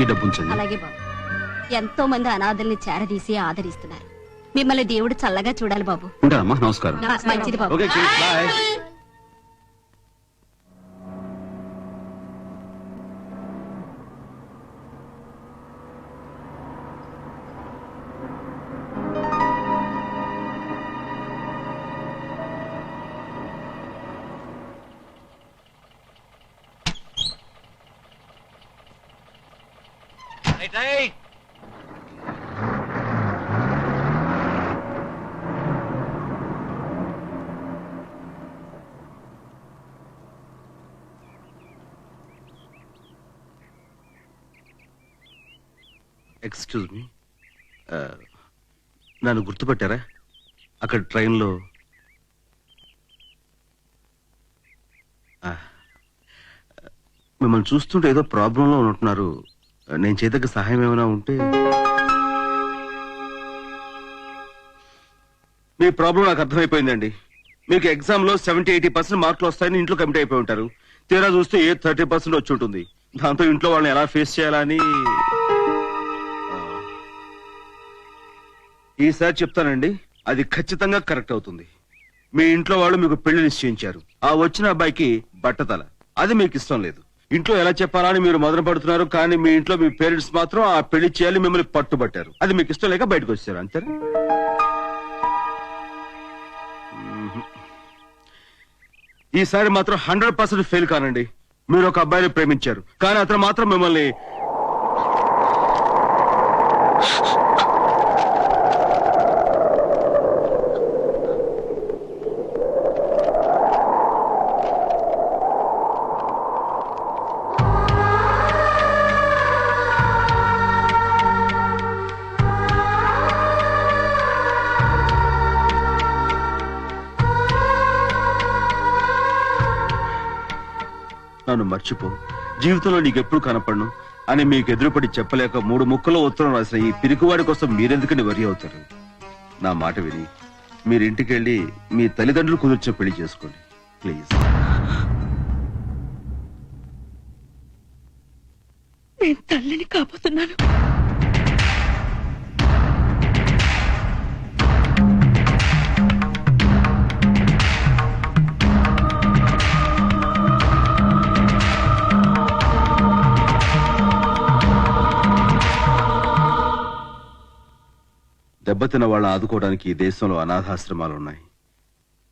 ఈ డబ్బు ఉంచండి. అలాగే బాబు. ఎంతో మంది అనాథల్ని చేరదీసి ఆదరిస్తున్నారు. మిమ్మల్ని దేవుడు చల్లగా చూడాలి బాబు. ఉంటానమ్మా, నమస్కారం. మంచిది బాబు. Okay kids, bye. Right. Excuse me, నన్ను గుర్తుపట్టారా? అక్కడ ట్రైన్లో మిమ్మల్ని చూస్తుంటే ఏదో ప్రాబ్లంలో ఉంటున్నారు. నేను చేయదగ్గ సహాయం ఏమైనా ఉంటే. మీ ప్రాబ్లం నాకు అర్థమైపోయిందండి. మీకు ఎగ్జామ్లో 70-80% మార్కులు వస్తాయని ఇంట్లో కమిట్ అయిపోయి ఉంటారు. తీరా చూస్తే 30% వచ్చి ఉంటుంది. దాంతో ఇంట్లో వాళ్ళని ఎలా ఫేస్ చేయాలని ఈసారి చెప్తానండి, అది ఖచ్చితంగా కరెక్ట్ అవుతుంది. మీ ఇంట్లో వాళ్ళు మీకు పెళ్లి నిశ్చయించారు. ఆ వచ్చిన అబ్బాయికి బట్టతల, అది మీకు ఇష్టం లేదు. ఇంట్లో ఎలా చెప్పాలని మీరు మొదలు పడుతున్నారు, కానీ మీ ఇంట్లో మీ పేరెంట్స్ మాత్రం ఆ పెళ్లి చేయాలి మిమ్మల్ని పట్టుబట్టారు. అది మీకు ఇష్టం లేక బయటకు వచ్చారు, అంతేనా? ఈసారి మాత్రం 100% ఫెయిల్ కానండి. మీరు ఒక అబ్బాయిని ప్రేమించారు, కానీ అతను మాత్రం మిమ్మల్ని నన్ను మర్చిపో, జీవితంలో నీకెప్పుడు కనపడను అని మీకు ఎదురుపడి చెప్పలేక 3 ముక్కలో ఉత్తరం రాసిన ఈ పిరికివాడి కోసం మీరెందుకని వరి అవుతారు? నా మాట విని మీరు ఇంటికి వెళ్ళి మీ తల్లిదండ్రులు కుదిర్చే పెళ్లి చేసుకోండి ప్లీజ్. నేను తల్లిని కాబోతున్నాను. దెబ్బతిన్న వాళ్ళని ఆదుకోవడానికి ఈ దేశంలో అనాథాశ్రమాలు ఉన్నాయి.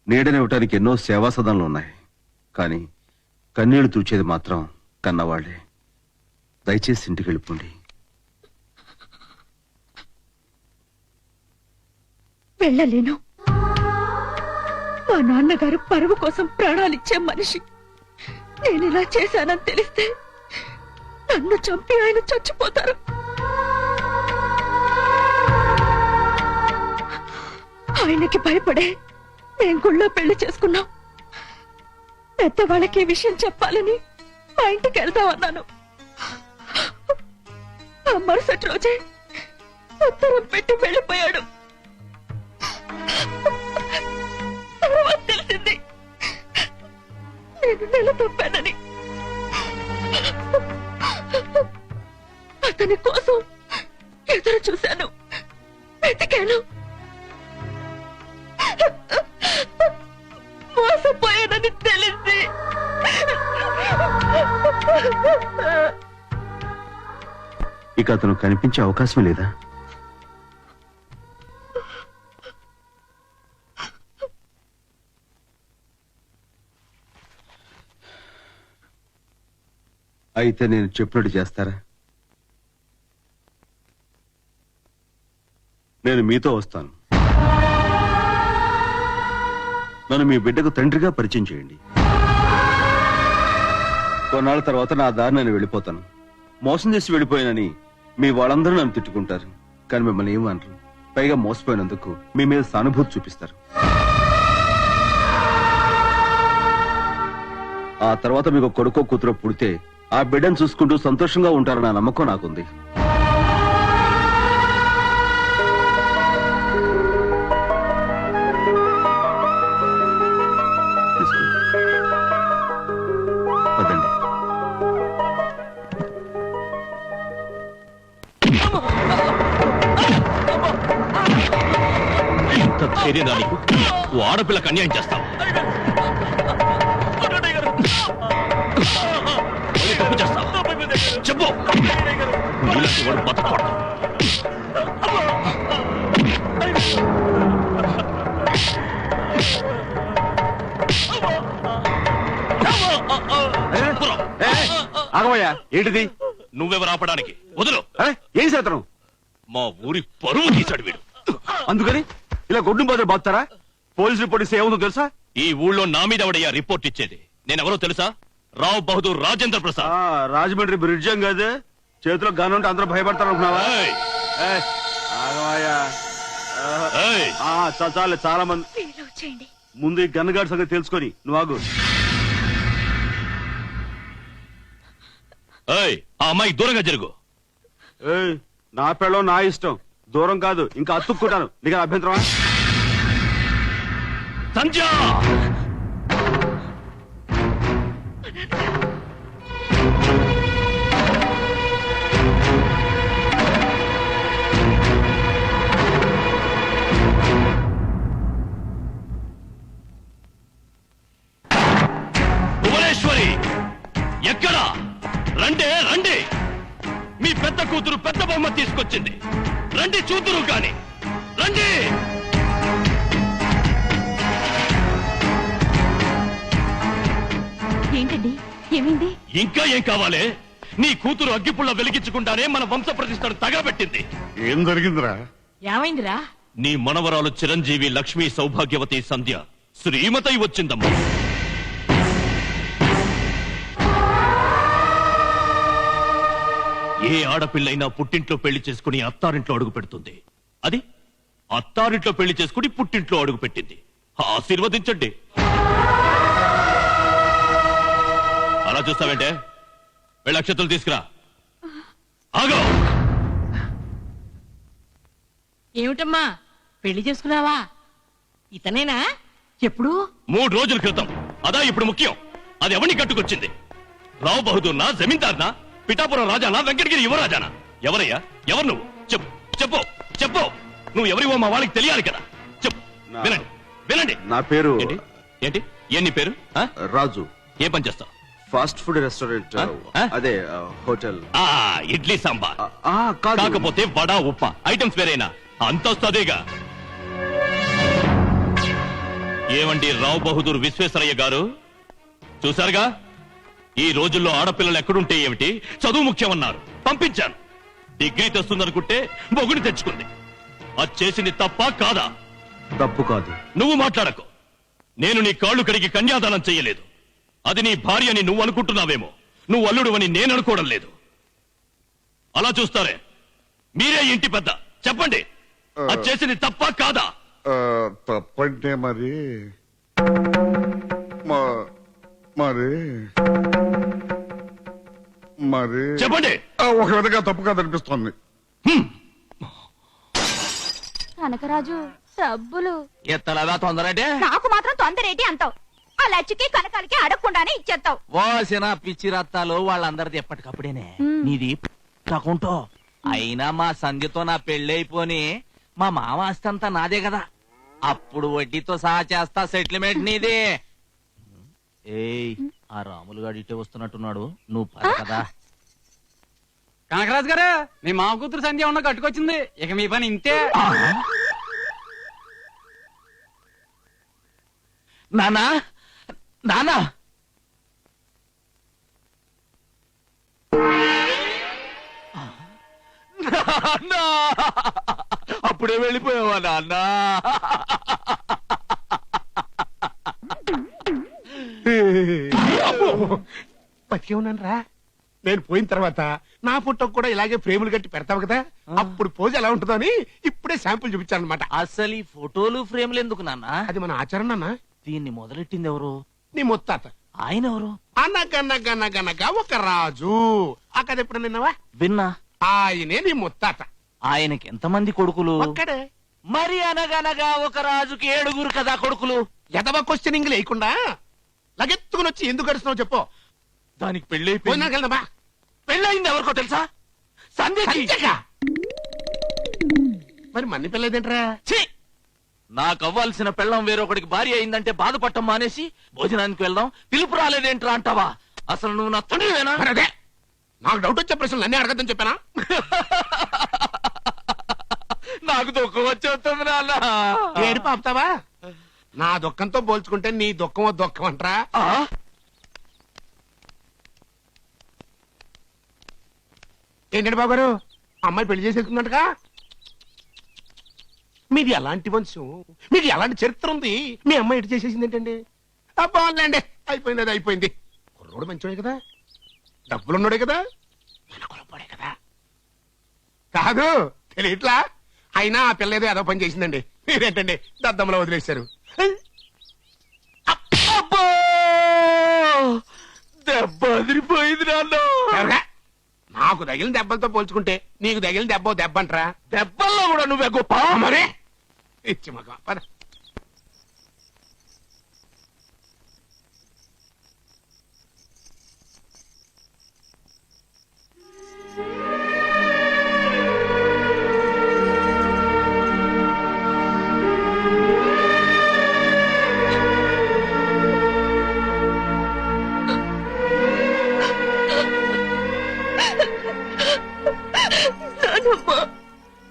నీడనివ్వటానికి ఎన్నో సేవా సదనాలు ఉన్నాయి. కానీ కన్నీళ్లు తుడిచేది మాత్రం కన్నవాళ్లే. దయచేసి ఇంటికి వెళ్ళిపోండి. వెళ్ళలేను. మా నాన్నగారు పరువు కోసం ప్రాణాలిచ్చే మనిషి. నేను ఇలా చేశానని తెలిస్తే నన్ను చంపి ఆయన చచ్చిపోతారు. ఆయనకి భయపడే మేం గుళ్ళో పెళ్లి చేసుకున్నాం. పెద్దవాళ్ళకి ఈ విషయం చెప్పాలని మా ఇంటికి వెళ్దామన్నాను. ఆ మరుసటి రోజే ఉత్తరం పెట్టి వెళ్ళిపోయాడు. తర్వాత తెలిసింది నేను నెల తప్పానని. అతని కోసం ఎదురు చూశాను, వెతికాను. మోసపోయానని తెలిసి ఇక అతను కనిపించే అవకాశం లేదా? అయితే నేను చెప్పినట్టు చేస్తారా? నేను మీతో వస్తాను. నన్ను మీ బిడ్డకు తండ్రిగా పరిచయం చేయండి. కొన్నాళ్ళ తర్వాత నా దారి నేను వెళ్ళిపోతాను. మోసం చేసి వెళ్ళిపోయానని మీ వాళ్ళందరూ నన్ను తిట్టుకుంటారు, కానీ మిమ్మల్ని ఏమనరు. పైగా మోసపోయినందుకు మీ మీద సానుభూతి చూపిస్తారు. ఆ తర్వాత మీకు కొడుకో కూతురో పుడితే ఆ బిడ్డను చూసుకుంటూ సంతోషంగా ఉంటారన్న నమ్మకం నాకుంది. ఎంత ధైర్యం నీకు? ఓ ఆడపిల్లకు అన్యాయం చేస్తావు. తప్పు చేస్తావు చెప్పు. నీలాంటి వాడు బతకూడదు. ఆగమయ్యా, ఏంటిది? నువ్వెవరు ఆపడానికి? వదులు. ఏం చేతనం? మా ఊరి పరువు తీశాడు వీడు. అందుకని ఇలా గొడ్డు బదులు బాగుతారా? పోలీస్ రిపోర్ట్ ఇస్తే ఏముందో తెలుసా? ఈ ఊళ్ళో నా మీద ఎవడయ్యా రిపోర్ట్ ఇచ్చేది? నేనెవరో తెలుసా? రావ్ బహదూర్ రాజేంద్ర ప్రసాద్. రాజమండ్రి బ్రిడ్జ్ కాదు, చేతిలో గన్ ఉంటే అందరూ భయపడతారు అనుకున్నావా? ఏయ్! ఆగమయ్యా. ఏయ్! చాలే, చాలా మంది వీలు చేయండి. ముందు ఈ గన్నగాడి సంగతి తెలుసుకొని నువ్వు ఆగు. ఏయ్! ఆ అమ్మాయి దూరంగా జరుగు. ఏయ్, నా పెళ్ళం నా ఇష్టం, దూరం కాదు, ఇంకా అతుక్కుంటాను. నీకు అభ్యంతరమా? సంధ్య! భువనేశ్వరి ఎక్కడా? రండే రండి. మీ పెద్ద కూతురు పెద్ద బొమ్మ తీసుకొచ్చింది. రండి చూతురు కాని. రండి. ఏంటండి, ఏమైంది? ఇంకా ఏం కావాలే? నీ కూతురు అగ్గిపుల్ల వెలిగించకుండానే మన వంశ ప్రతిష్టను తగలబెట్టింది. ఏం జరిగిందిరా? ఏమైందిరా? నీ మనవరాలు చిరంజీవి లక్ష్మీ సౌభాగ్యవతి సంధ్య శ్రీమతై వచ్చిందమ్మా. ఏ ఆడపిల్లైనా పుట్టింట్లో పెళ్లి చేసుకుని అత్తారింట్లో అడుగు పెడుతుంది. అది అత్తారింట్లో పెళ్లి చేసుకుని పుట్టింట్లో అడుగు పెట్టింది. ఆశీర్వదించండి. అలా చూస్తావేంటే? వెళ్ళి అక్షతలు తీసుకురా. ఆగో. ఏమిటమ్మా, పెళ్లి చేసుకున్నావా? ఇతనేనా? ఎప్పుడు? 3 రోజుల క్రితం. అదా ఇప్పుడు ముఖ్యం. అది ఎవరిని కట్టుకొచ్చింది? రావు బహదూర్నా, జమీందార్నా, పిఠాపురం రాజానా, వెంకటగిరి యువరాజానా? ఎవరయ్యా? ఎవరు నువ్వు? చెప్పు చెప్పు చెప్పు. నువ్వు ఎవరివో మా వాళ్ళకి తెలియాలి కదా. చెప్పు. వినండి వినండి. నా పేరు ఏంటి ఏంటి నీ పేరు? రాజు. ఏ పని చేస్తావు? ఫాస్ట్ ఫుడ్ రెస్టారెంట్, అదే హోటల్. ఇడ్లీ సాంబార్. కాదు. కాకపోతే వడా ఉప్ప ఐటమ్స్ వేరేనా? అంతస్తు అదేగా. ఏమండి రావు బహదూర్ విశ్వేశ్వరయ్య గారు, చూసారుగా, ఈ రోజుల్లో ఆడపిల్లలు ఎక్కడుంటే ఏమిటి, చదువు ముఖ్యమన్నారు. పంపించాను. డిగ్రీ తెస్తుందనుకుంటే మొగుని తెచ్చుకుంది. అది చేసింది తప్ప కాదా? తప్పు కాదు. నువ్వు మాట్లాడకు. నేను నీ కాళ్ళు కడిగి కన్యాదానం చెయ్యలేదు. అది నీ భార్య అని నువ్వు అనుకుంటున్నావేమో. నువ్వు అల్లుడు అని నేను అనుకోవడం లేదు. అలా చూస్తారే? మీరే ఇంటి పెద్ద. చెప్పండి, అది చేసింది తప్ప కాదా? తప్పంటే మరి మరి మరి చెప్పండి. ఒక విధంగా తప్పు కాదనిపిస్తోంది. కనకరాజు, డబ్బులు ఎత్తలాగా తొందరంటే నాకు మాత్రం తొందరేటి అంటావు. ఆ లచ్చికి కనకాలకి అడగకుండానే ఇచ్చేస్తావు. వాసిన పిచ్చి రత్తాలు వాళ్ళందరిది ఎప్పటికప్పుడేనే. నీది అకౌంటో. అయినా మా సంధ్యతో నా పెళ్ళైపోని మా మామ ఆస్తంతా నాదే కదా. అప్పుడు వడ్డీతో సహా చేస్తా సెటిల్మెంట్ నీది. ఏయ్, ఆ రాములు గారు ఇటే వస్తున్నట్టున్నాడు. నువ్వు పద కదా. కనకరాజు గారు, మీ మామ కూతురు సంధ్య ఉన్న కట్టుకొచ్చింది. ఇక మీ పని ఇంతే. నానా నానా నాన్నా, అప్పుడే వెళ్ళిపోయావా నాన్నా? బతికే ఉన్నాను రా. నేను పోయిన తర్వాత నా ఫోటోకి కూడా ఇలాగే ఫ్రేములు కట్టి పెడతావు కదా, అప్పుడు పోజ్ ఎలా ఉంటుందో అని ఇప్పుడే శాంపుల్ చూపించాను అనమాట. అసలు ఈ ఫోటోలు ఫ్రేమ్లు ఎందుకు నాన్నా? అది మన ఆచరణ అన్న. దీన్ని మొదలెట్టింది ఎవరు? నీ ముత్తాత. ఆయన ఎవరు? అనగనగనగనగా ఒక రాజు. ఆ కథ ఎప్పుడు నిన్నవా? విన్నా. ఆయనే నీ ముత్తాత. ఆయనకి ఎంతమంది కొడుకులు? ఒక్కడే. మరి అనగనగా ఒక రాజుకి 7 కదా కొడుకులు. ఎదవ క్వశ్చనింగ్ లేకుండా లగెత్తుకుని వచ్చి ఎందుకు గడుస్తున్నావు చెప్పు. దానికి పెళ్ళి పోయినాకెళ్దామా? పెళ్ళయింది ఎవరికో తెలుసా? సంధ్యకి. సంధ్యకా? మరి మన్ని పిల్లదేంట్రా? ఛీ! నాకు అవ్వాల్సిన పెళ్ళం వేరొకడికి భార్య అయిందంటే బాధపడటం మానేసి భోజనానికి వెళ్దాం పిలుపు రాలేదేంట్రా అంటావా? అసలు నువ్వు నా తండ్రివేనా? మరి అదే నాకు డౌట్ వచ్చే ప్రశ్నలు అన్నీ అడగద్దని చెప్పానా? నాకు దుఃఖం వచ్చేస్తుంది నాన్న. ఏడు పాపుతావా? నా దుఃఖంతో పోల్చుకుంటే నీ దుఃఖం దుఃఖం అంటరా? ఆ? ఏంటండి బాబు గారు, అమ్మాయి పెళ్లి చేసేసుకున్నట్టుగా? మీది ఎలాంటి వంశం, మీది ఎలాంటి చరిత్ర ఉంది? మీ అమ్మాయి ఇటు చేసేసింది ఏంటండి? బాగుందండి, అయిపోయింది, అది అయిపోయింది. కుర్రోడు మంచోడే కదా, డబ్బులున్నాడే కదా, మన కులపోడే కదా. కాదు తెలియట్లా, అయినా ఆ పిల్ల ఏదో ఏదో పని చేసిందండి. మీరేంటండి దద్దమ్మలో వదిలేశారు? అబ్బో! దెబ్బ అదిరిపోయింది నాన్న. ఎవరా? నాకు తగిలిన దెబ్బలతో పోల్చుకుంటే నీకు తగిలిన దెబ్బ దెబ్బ అంటరా? దెబ్బల్లో కూడా నువ్వే గొప్ప. మరే ఇచ్చి మగ పద.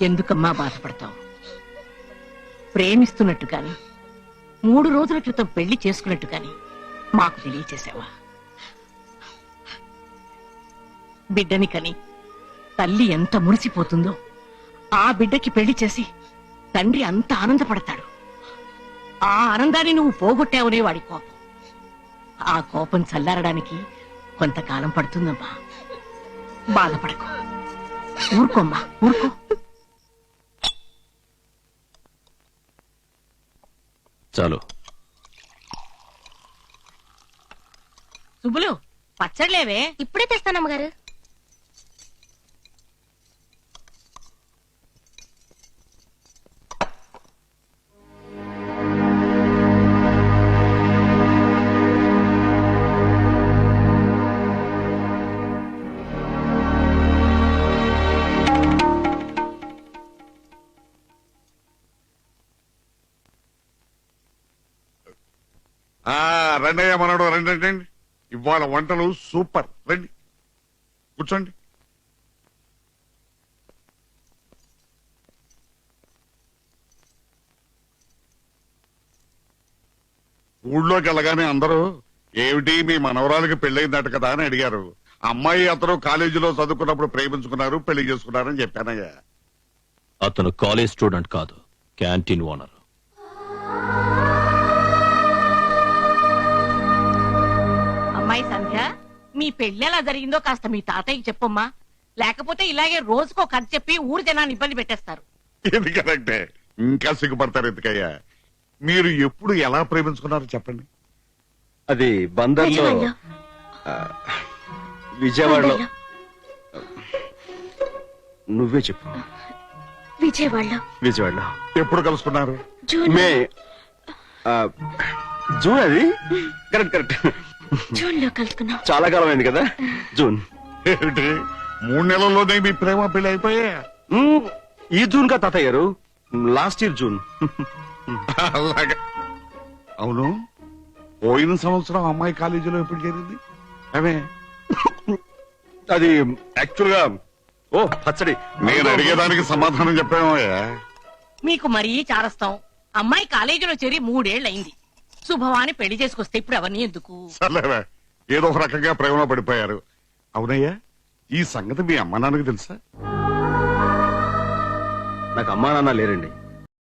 ఎందుకమ్మా బాధపడతావు? ప్రేమిస్తున్నట్టు కాని 3 రోజుల క్రితం పెళ్లి చేసుకున్నట్టు కాని మాకు తెలియచేసావా? బిడ్డని కని తల్లి ఎంత మురిసిపోతుందో ఆ బిడ్డకి పెళ్లి చేసి తండ్రి అంత ఆనందపడతాడు. ఆ ఆనందాన్ని నువ్వు పోగొట్టావనే వాడి కోపం. ఆ కోపం చల్లారడానికి కొంతకాలం పడుతుందమ్మా. బాధపడకు, ఊరుకోమ్మా, ఊరుకో. చాలు. సుబ్బులు, పచ్చడిలేవే? ఇప్పుడే తెస్తానమ్మగారు. రండయ్య మనడు రండి రండి. ఇవాళ వంటలు సూపర్. రండి కూర్చోండి. ఊళ్ళోకి వెళ్ళగానే అందరూ ఏమిటి మీ మనవరాలకి పెళ్ళయిందట కదా అని అడిగారు. అమ్మాయి అతను కాలేజీలో చదువుకున్నప్పుడు ప్రేమించుకున్నారు, పెళ్లి చేసుకున్నారని చెప్పానయ్యా. అతను కాలేజ్ స్టూడెంట్ కాదు, క్యాంటీన్ ఓనర్. అమ్మాయి సంధ్య, మీ పెళ్లి ఎలా జరిగిందో కాస్త మీ తాతయ్యకి చెప్పమ్మా. లేకపోతే ఇలాగే రోజుకో కథ చెప్పి ఊరు జనాన్ని ఇబ్బంది పెట్టేస్తారు. ఇది కరెక్టే. ఇంకా సిగ్గుపడతారు ఎందుకయ్యా? మీరు ఎప్పుడు ఎలా ప్రేమించుకున్నారో చెప్పండి. అది బందర్లో, విజయవాడలో. నువ్వే చెప్పు. విజయవాడలో. ఎప్పుడు కలుసుకున్నారు? May June. అది కరెక్ట్ కరెక్ట్. జూన్ లో కలుసుకున్నాం. చాలా కాలం అయింది కదా. జూన్. ఏమిటి 3 నెలల్లోనే మీ ప్రేమ పెళ్లి అయిపోయా? ఈ జూన్ కా తాతయ్య గారు, లాస్ట్ ఇయర్ జూన్. అలాగా. అవును, పోయిన సంవత్సరం అమ్మాయి కాలేజీలో ఎప్పుడు చేరింది? అవే అది యాక్చువల్ గా పచ్చడి. నేను అడిగేదానికి సమాధానం చెప్పామయ్యా. మీకు మరీ చారస్తాం. అమ్మాయి కాలేజీలో చేరి 3 ఏళ్లయింది. శుభవాని పెళ్లి చేసుకొస్తే ఇప్పుడు అవన్నీ ఎందుకు? సర్లేవే, ఏదో ఒక రకంగా ప్రేమలో పడిపోయారు. అవునయ్యా, ఈ సంగతి మీ అమ్మ నాన్నకి తెలుసా? నాకు అమ్మా నాన్న లేరండి.